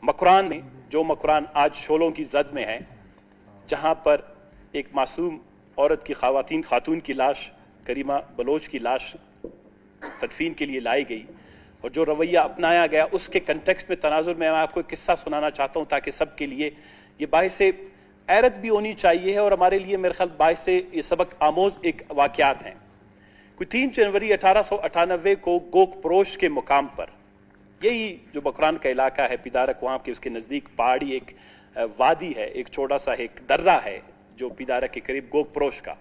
मकरान में, जो मकरान आज शोलों की जद में है, जहां पर एक मासूम औरत की खातून की लाश, करीमा बलोच की लाश तदफीन के लिए लाई गई और जो रवैया अपनाया गया, उसके कंटेक्स्ट में तनाजुर में मैं आपको एक किस्सा सुनाना चाहता हूं ताकि सबके लिए ये बाइसे हैरत भी होनी चाहिए और हमारे लिए मेरे ख्याल बाइसे ये सबक आमोज एक वाकयात हैं। कोई 3 जनवरी 1898 को गोक परोश के मुकाम पर, यही जो बकरान का इलाका है पिदारक, वहां के उसके नजदीक पहाड़ी एक वादी है, एक छोटा सा एक दर्रा है जो पिदारक के करीब गोक परोश का,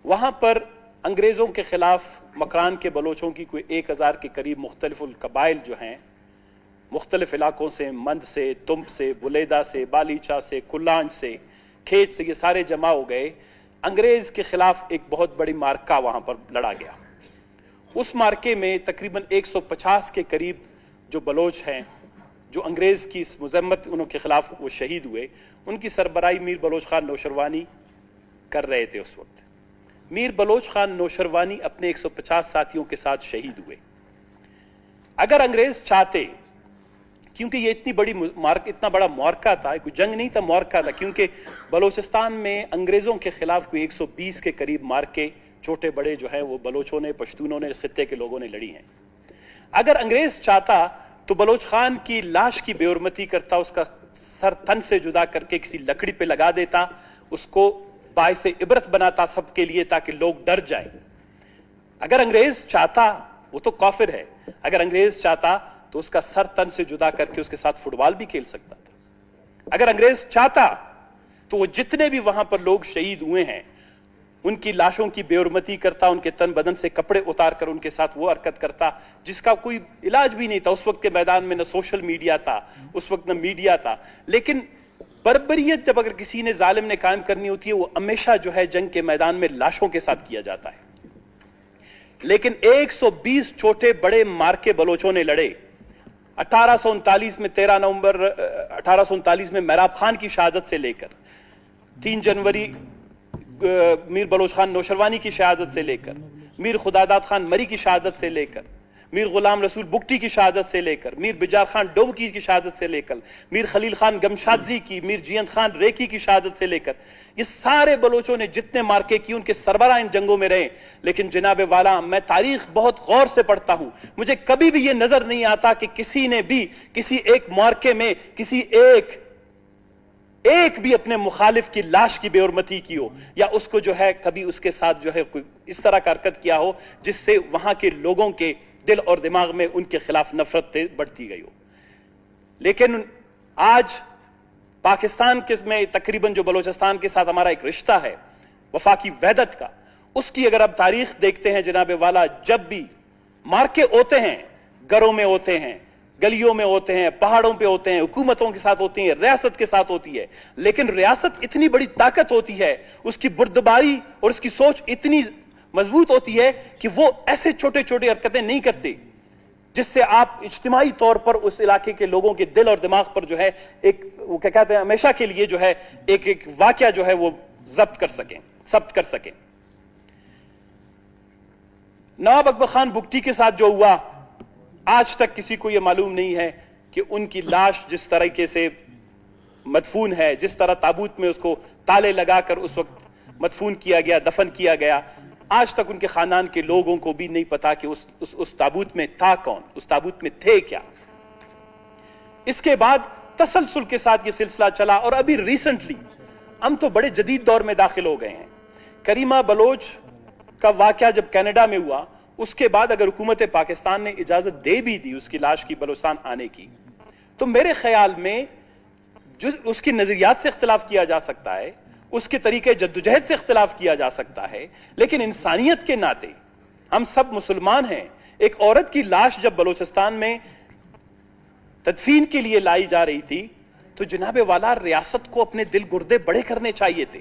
वहां पर अंग्रेजों के खिलाफ मकरान के बलोचों की कोई 1000 के करीब मुख्तलिफुल कबाइल जो हैं, मुख्तलिफ इलाकों से, मंद से, तुम्ब से, बुलेदा से, बालीचा से, कुल्लांज से, खेत से, ये सारे जमा हो गए। अंग्रेज के खिलाफ एक बहुत बड़ी मार्का वहां पर लड़ा गया। उस मार्के में तकरीबन 150 के करीब जो बलोच हैं, जो अंग्रेज की इस मुजम्मत उनके खिलाफ वो शहीद हुए, उनकी सरबराही मीर बलोच खान नौशरवानी कर रहे थे। उस वक्त मीर बलोच खान नौशरवानी अपने 150 साथियों के साथ शहीद हुए। अगर अंग्रेज चाहते, क्योंकि ये इतनी बड़ी इतना बड़ा मुआरका था, कोई जंग नहीं था, मुआरका था, क्योंकि बलोचिस्तान में अंग्रेजों के खिलाफ कोई 120 के करीब मार्के छोटे बड़े जो है वो बलोचों ने, पश्तूनों ने, इस खित्ते के लोगों ने लड़ी हैं। अगर अंग्रेज चाहता तो बलोच खान की लाश की बेउर्मती करता, उसका सर तन से जुदा करके किसी लकड़ी पे लगा देता, उसको बाइसे इबरत बनाता सबके लिए ताकि लोग डर जाए। अगर अंग्रेज चाहता, वो तो काफिर है, अगर अंग्रेज चाहता तो उसका सर तन से जुदा करके उसके साथ फुटबॉल भी खेल सकता था। अगर अंग्रेज चाहता तो वो जितने भी वहां पर लोग शहीद हुए हैं उनकी लाशों की बेउर्मती करता, उनके तन बदन से कपड़े उतार कर उनके साथ वो हरकत करता जिसका कोई इलाज भी नहीं था। उस वक्त के मैदान में न सोशल मीडिया था, उस वक्त न मीडिया था, लेकिन बर्बरियत जब अगर किसी ने जालिम ने कायम करनी होती है, वो हमेशा जो है जंग के मैदान में लाशों के साथ किया जाता है। लेकिन 120 छोटे बड़े मार्के बलोचों ने लड़े। 1839 में 13 नवंबर 1839 में मेहराब खान की शहादत से लेकर 3 जनवरी मीर बलोच खान नौशरवानी की शहादत से लेकर, मीर खुदादाद खान मरी की शहादत से लेकर, मीर गुलाम रसूल बुगटी की शहादत से लेकर, मीर बिजार खान डोबकी की शहादत से लेकर, मीर खलील खान गमशादजी की, मीर जियंत खान रेकी की शहादत से लेकर, ये सारे बलोचों ने जितने मार्के किए, उनके सरबराह इन जंगों में रहे। लेकिन जनाबे वाला, मैं तारीख बहुत गौर से पढ़ता हूं, मुझे कभी भी ये नजर नहीं आता कि किसी ने भी किसी एक मार्के में किसी एक भी अपने मुखालिफ की लाश की बेउर्मती की हो, या उसको जो है कभी उसके साथ जो है कोई इस तरह का हरकत किया हो जिससे वहां के लोगों के दिल और दिमाग में उनके खिलाफ नफरत बढ़ती गई हो। लेकिन आज पाकिस्तान के में तकरीबन जो बलोचिस्तान के साथ हमारा एक रिश्ता है वफाकी वहदत का, उसकी अगर आप तारीख देखते हैं जनाबे वाला, जब भी मार्के होते हैं, घरों में होते हैं, गलियों में होते हैं, पहाड़ों पे होते हैं, हुकूमतों के साथ होती है, रियासत के साथ होती है, लेकिन रियासत इतनी बड़ी ताकत होती है, उसकी बुर्दबारी और उसकी सोच इतनी मजबूत होती है कि वो ऐसे छोटे छोटे हरकतें नहीं करते जिससे आप इज्तिमाई तौर पर उस इलाके के लोगों के दिल और दिमाग पर जो है एक, वो क्या कहते हैं, हमेशा के लिए जो है एक वाकया जो है वो जब्त कर सकें। नवाब अकबर खान बुगटी के साथ जो हुआ, आज तक किसी को यह मालूम नहीं है कि उनकी लाश जिस तरीके से मदफून है, जिस तरह ताबूत में उसको ताले लगाकर उस वक्त मदफून किया गया, दफन किया गया, आज तक उनके खानदान के लोगों को भी नहीं पता कि उस ताबूत में था कौन, उस ताबूत में थे क्या। इसके बाद तसलसल के साथ यह सिलसिला चला और अभी रिसेंटली हम तो बड़े जदीद दौर में दाखिल हो गए हैं। करीमा बलोच का वाकया जब कनाडा में हुआ, उसके बाद अगर हुकूमत पाकिस्तान ने इजाजत दे भी दी उसकी लाश की बलोचिस्तान आने की, तो मेरे ख्याल में जो उसकी नजरियात से इख्तिलाफ किया जा सकता है, उसके तरीके जद्दोजहद से इख्तिलाफ किया जा सकता है, लेकिन इंसानियत के नाते हम सब मुसलमान हैं। एक औरत की लाश जब बलोचिस्तान में तदफीन के लिए लाई जा रही थी, तो जनाबे वाला रियासत को अपने दिल गुर्दे बड़े करने चाहिए थे,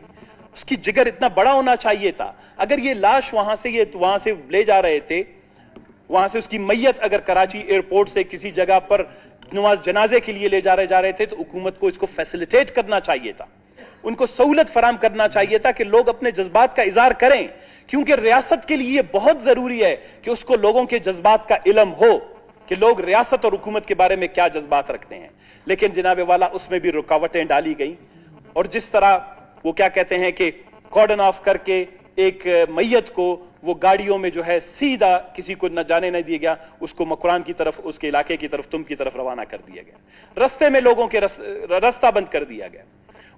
उसकी जिगर इतना बड़ा होना चाहिए था। अगर ये लाश वहां से ले जा रहे थे, वहां से उसकी मैयत अगर कराची एयरपोर्ट से किसी जगह पर जनाजे के लिए ले जा रहे थे, तो हुकूमत को इसको फैसिलिटेट करना चाहिए था, उनको सहूलत फराम करना चाहिए था कि लोग अपने जज्बात का इजहार करें, क्योंकि रियासत के लिए बहुत जरूरी है कि उसको लोगों के जज्बात का इल्म हो کہ लोग रियासत और हुकूमत के बारे में क्या जज्बात रखते हैं, लेकिन जनाब वाला उसमें भी रुकावटें डाली गई। और जिस तरह वो क्या कहते हैं कि कॉर्डन ऑफ करके एक मैयत को वो गाड़ियों में जो है सीधा किसी को न जाने नहीं दिया गया, उसको मकरान की तरफ, उसके इलाके की तरफ, तुम की तरफ रवाना कर दिया गया। रस्ते में लोगों के रास्ता बंद कर दिया गया,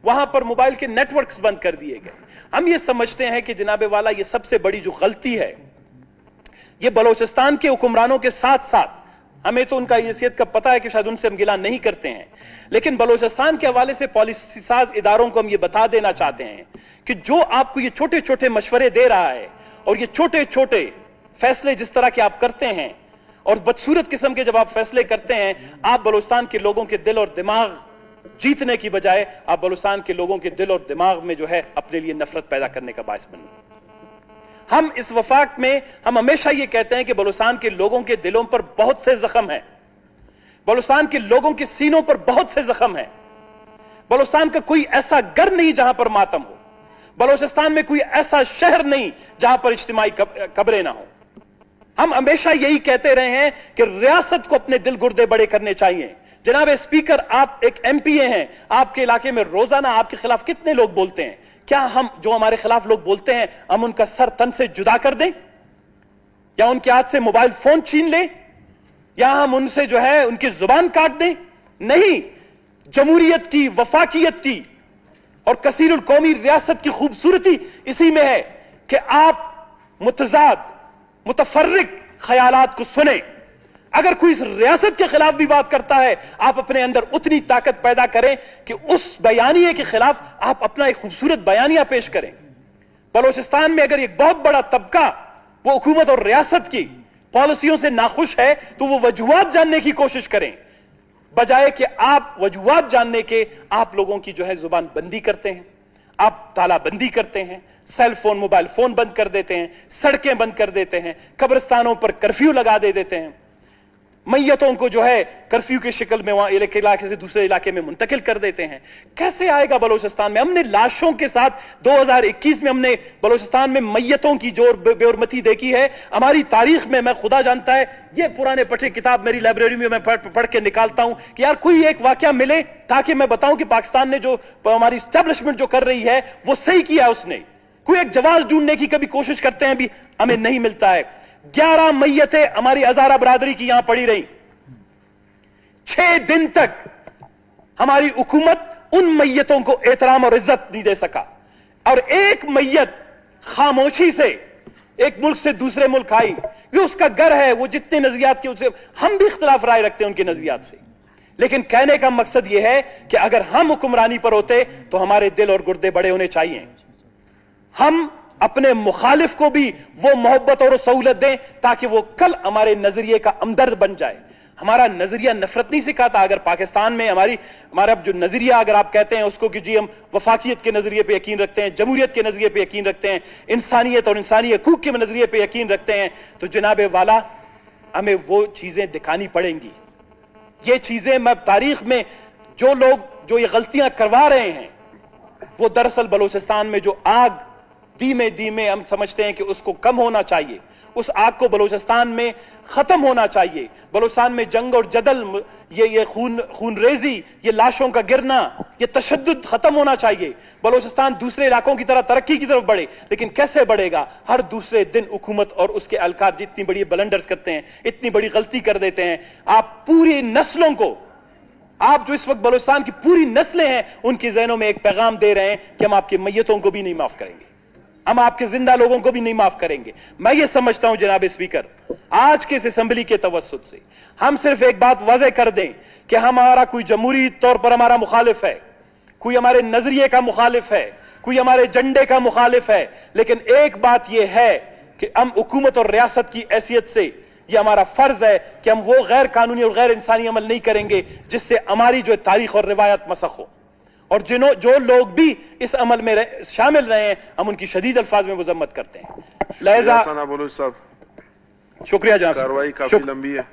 वहां पर मोबाइल के नेटवर्क्स बंद कर दिए गए। हम ये समझते हैं कि जनाब वाला ये सबसे बड़ी जो गलती है, ये बलोचिस्तान के हुक्मरानों के साथ साथ, हमें तो उनका हैसियत का पता है कि शायद उनसे हम गिला नहीं करते हैं, लेकिन बलोचिस्तान के हवाले से पॉलिसी साज इदारों को हम ये बता देना चाहते हैं कि जो आपको ये छोटे छोटे मशवरे दे रहा है और ये छोटे छोटे फैसले जिस तरह के आप करते हैं, और बदसूरत किस्म के जब आप फैसले करते हैं, आप बलोचिस्तान के लोगों के दिल और दिमाग जीतने की बजाय आप बलोचिस्तान के लोगों के दिल और दिमाग में जो है अपने लिए नफरत पैदा करने का बायस बन। हम इस वफाक में हम हमेशा ये कहते हैं कि बलोचिस्तान के लोगों के दिलों पर बहुत से जख्म है, बलोचिस्तान के लोगों के सीनों पर बहुत से जख्म है। बलोचिस्तान का कोई ऐसा घर नहीं जहां पर मातम हो, बलोचिस्तान में कोई ऐसा शहर नहीं जहां पर इज्तिमाई कब्रें ना हो। हम हमेशा यही कहते रहे हैं कि रियासत को अपने दिल गुर्दे बड़े करने चाहिए। जनाब स्पीकर, आप एक एमपीए हैं, आपके इलाके में रोजाना आपके खिलाफ कितने लोग बोलते हैं? क्या हम जो हमारे खिलाफ लोग बोलते हैं हम उनका सर तन से जुदा कर दें, या उनके हाथ से मोबाइल फोन छीन लें, या हम उनसे जो है उनकी जुबान काट दें? नहीं, जमहूरियत की, वफाकियत की और कसीरुल कौमी रियासत की खूबसूरती इसी में है कि आप मुतजाद मुतफर्रिक ख्यालात को सुने। अगर कोई इस रियासत के खिलाफ भी बात करता है, आप अपने अंदर उतनी ताकत पैदा करें कि उस बयानिए के खिलाफ आप अपना एक खूबसूरत बयानिया पेश करें। बलोचिस्तान में अगर एक बहुत बड़ा तबका वो हुकूमत और रियासत की पॉलिसियों से नाखुश है, तो वो वजूहात जानने की कोशिश करें, बजाय कि आप वजूहात जानने के आप लोगों की जो है जुबान बंदी करते हैं, आप तालाबंदी करते हैं, सेल फोन मोबाइल फोन बंद कर देते हैं, सड़कें बंद कर देते हैं, कब्रिस्तानों पर कर्फ्यू लगा देते हैं, मैयतों को जो है कर्फ्यू की शक्ल में वहां एक इलाके से दूसरे इलाके में मुंतकिल कर देते हैं। कैसे आएगा बलोचिस्तान में? हमने लाशों के साथ 2021 में हमने बलोचिस्तान में मैयतों की जो बेहरमती देखी है, हमारी तारीख में, मैं खुदा जानता है, ये पुराने पटे किताब मेरी लाइब्रेरी में मैं पढ़ के निकालता हूं कि यार कोई एक वाकया मिले ताकि मैं बताऊं कि पाकिस्तान ने जो हमारी स्टैब्लिशमेंट जो कर रही है वो सही किया उसने। कोई एक जवाब ढूंढने की कभी कोशिश करते हैं भी, हमें नहीं मिलता है। 11 मैयतें हमारी हजारा बरादरी की यहां पड़ी रही। 6 दिन तक हमारी हुकूमत उन मैयतों को एहतराम और इज्जत नहीं दे सका, और एक मैयत खामोशी से एक मुल्क से दूसरे मुल्क आई, ये उसका घर है, वो जितने नजरियात के उससे हम भी इख्तिलाफ राय रखते हैं उनके नजरियात से, लेकिन कहने का मकसद यह है कि अगर हम हुक्मरानी पर होते तो हमारे दिल और गुर्दे बड़े होने चाहिए। हम अपने मुखालिफ को भी वो मोहब्बत और सहूलत दें ताकि वो कल हमारे नजरिए का हमदर्द बन जाए। हमारा नजरिया नफरत नहीं सिखाता। अगर पाकिस्तान में हमारा जो नजरिया अगर आप कहते हैं उसको कि जी हम वफाकियत के नजरिए पे यकीन रखते हैं, जमहूरियत के नजरिए पे यकीन रखते हैं, इंसानियत और इंसानी हकूक के नजरिए पे यकीन रखते हैं, तो जनाब वाला हमें वो चीजें दिखानी पड़ेंगी। ये चीजें मैं तारीख में जो लोग जो ये गलतियां करवा रहे हैं, वो दरअसल बलोचिस्तान में जो आग धीमे धीमे हम समझते हैं कि उसको कम होना चाहिए, उस आग को बलोचिस्तान में खत्म होना चाहिए। बलोचिस्तान में जंग और जदल, ये खून रेजी, ये लाशों का गिरना, ये तशद्दुद खत्म होना चाहिए। बलोचिस्तान दूसरे इलाकों की तरह तरक्की की तरफ बढ़े, लेकिन कैसे बढ़ेगा? हर दूसरे दिन हुकूमत और उसके अलकार जितनी बड़ी ब्लंडर्स करते हैं, इतनी बड़ी गलती कर देते हैं। आप पूरी नस्लों को, आप जो इस वक्त बलोचिस्तान की पूरी नस्लें हैं, उनके ज़हनों में एक पैगाम दे रहे हैं कि हम आपकी मैयतों को भी नहीं माफ करेंगे, हम आपके जिंदा लोगों को भी नहीं माफ करेंगे। मैं ये समझता हूं जनाब स्पीकर, आज के इस असेंबली के तवस्सुत से हम सिर्फ एक बात वाज़ेह कर दें कि हमारा कोई जमहूरी तौर पर हमारा मुखालिफ है, कोई हमारे नजरिए का मुखालिफ है, कोई हमारे झंडे का मुखालिफ है, लेकिन एक बात यह है कि हम हुकूमत और रियासत की हैसियत से यह हमारा फर्ज है कि हम वो गैर कानूनी और गैर इंसानी अमल नहीं करेंगे जिससे हमारी जो तारीख और रिवायत मसख हो। और जो लोग भी इस अमल में शामिल रहे हैं, हम उनकी शदीद अल्फाज में मजम्मत करते हैं। लिहाजा बलोच साहब, शुक्रिया जनाब, कार्रवाई काफी लंबी है।